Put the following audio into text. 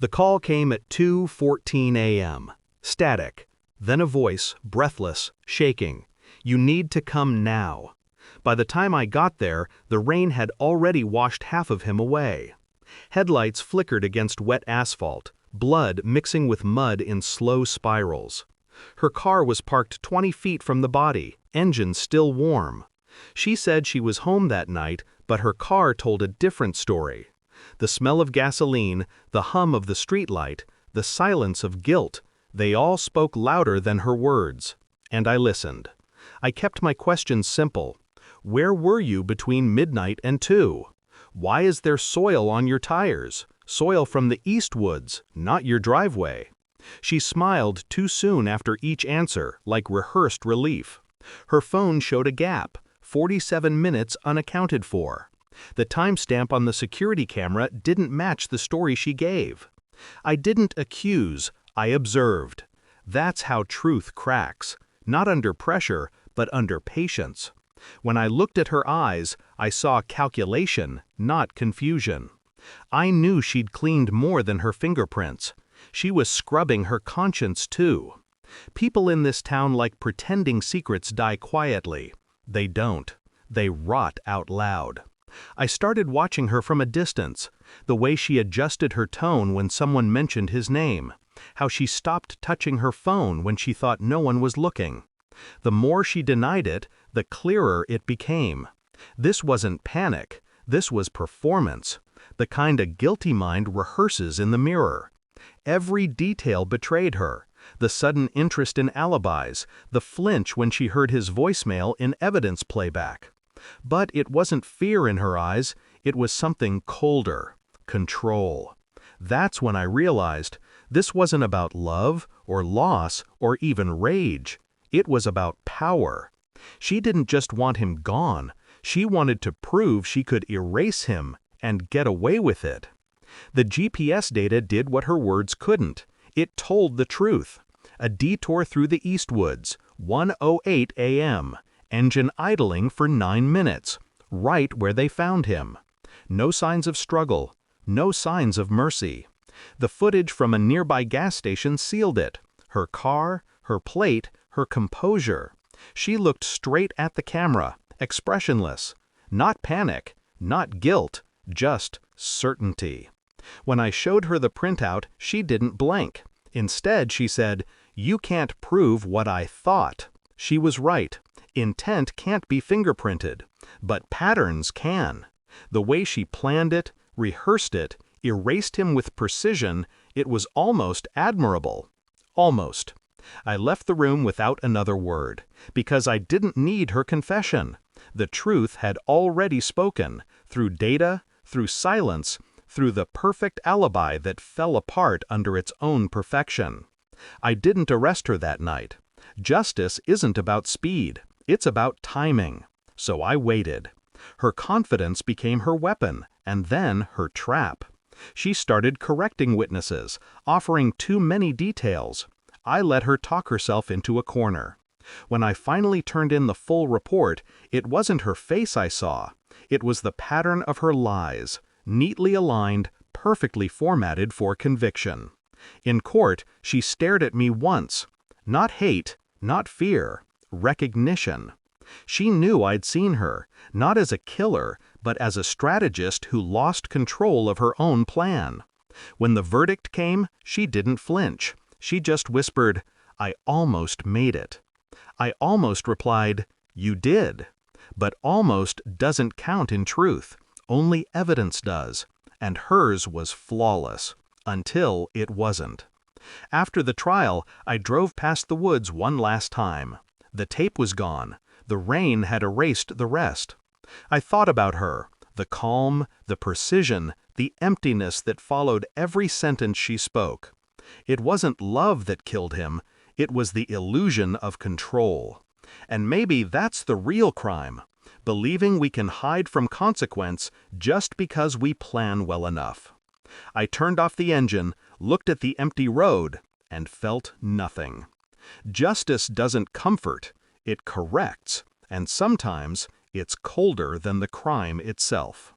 The call came at 2:14 a.m. Static. Then a voice, breathless, shaking. "You need to come now." By the time I got there, the rain had already washed half of him away. Headlights flickered against wet asphalt, blood mixing with mud in slow spirals. Her car was parked 20 feet from the body, engine still warm. She said she was home that night, but her car told a different story. The smell of gasoline, the hum of the streetlight, the silence of guilt, they all spoke louder than her words. And I listened. I kept my questions simple. Where were you between midnight and 2? Why is there soil on your tires? Soil from the East Woods, not your driveway. She smiled too soon after each answer, like rehearsed relief. Her phone showed a gap, 47 minutes unaccounted for. The timestamp on the security camera didn't match the story she gave. I didn't accuse, I observed. That's how truth cracks, not under pressure, but under patience. When I looked at her eyes, I saw calculation, not confusion. I knew she'd cleaned more than her fingerprints. She was scrubbing her conscience too. People in this town like pretending secrets die quietly. They don't. They rot out loud. I started watching her from a distance, the way she adjusted her tone when someone mentioned his name, how she stopped touching her phone when she thought no one was looking. The more she denied it, the clearer it became. This wasn't panic, this was performance, the kind a guilty mind rehearses in the mirror. Every detail betrayed her, the sudden interest in alibis, the flinch when she heard his voicemail in evidence playback. But it wasn't fear in her eyes, it was something colder, control. That's when I realized this wasn't about love or loss or even rage. It was about power. She didn't just want him gone, she wanted to prove she could erase him and get away with it. The GPS data did what her words couldn't. It told the truth. A detour through the East Woods, 1:08 a.m., engine idling for 9 minutes, right where they found him. No signs of struggle, no signs of mercy. The footage from a nearby gas station sealed it. Her car, her plate, her composure. She looked straight at the camera, expressionless. Not panic, not guilt, just certainty. When I showed her the printout, she didn't blink. Instead, she said, "You can't prove what I thought." She was right. Intent can't be fingerprinted, but patterns can. The way she planned it, rehearsed it, erased him with precision, it was almost admirable. Almost. I left the room without another word, because I didn't need her confession. The truth had already spoken, through data, through silence, through the perfect alibi that fell apart under its own perfection. I didn't arrest her that night. Justice isn't about speed, it's about timing. So I waited. Her confidence became her weapon, and then her trap. She started correcting witnesses, offering too many details. I let her talk herself into a corner. When I finally turned in the full report, it wasn't her face I saw. It was the pattern of her lies, neatly aligned, perfectly formatted for conviction. In court, she stared at me once. Not hate, not fear, recognition. She knew I'd seen her, not as a killer, but as a strategist who lost control of her own plan. When the verdict came, she didn't flinch. She just whispered, "I almost made it." I almost replied, "You did." But almost doesn't count in truth. Only evidence does. And hers was flawless. Until it wasn't. After the trial, I drove past the woods one last time. The tape was gone. The rain had erased the rest. I thought about her, the calm, the precision, the emptiness that followed every sentence she spoke. It wasn't love that killed him, it was the illusion of control. And maybe that's the real crime, believing we can hide from consequence just because we plan well enough. I turned off the engine, looked at the empty road, and felt nothing. Justice doesn't comfort, it corrects, and sometimes it's colder than the crime itself.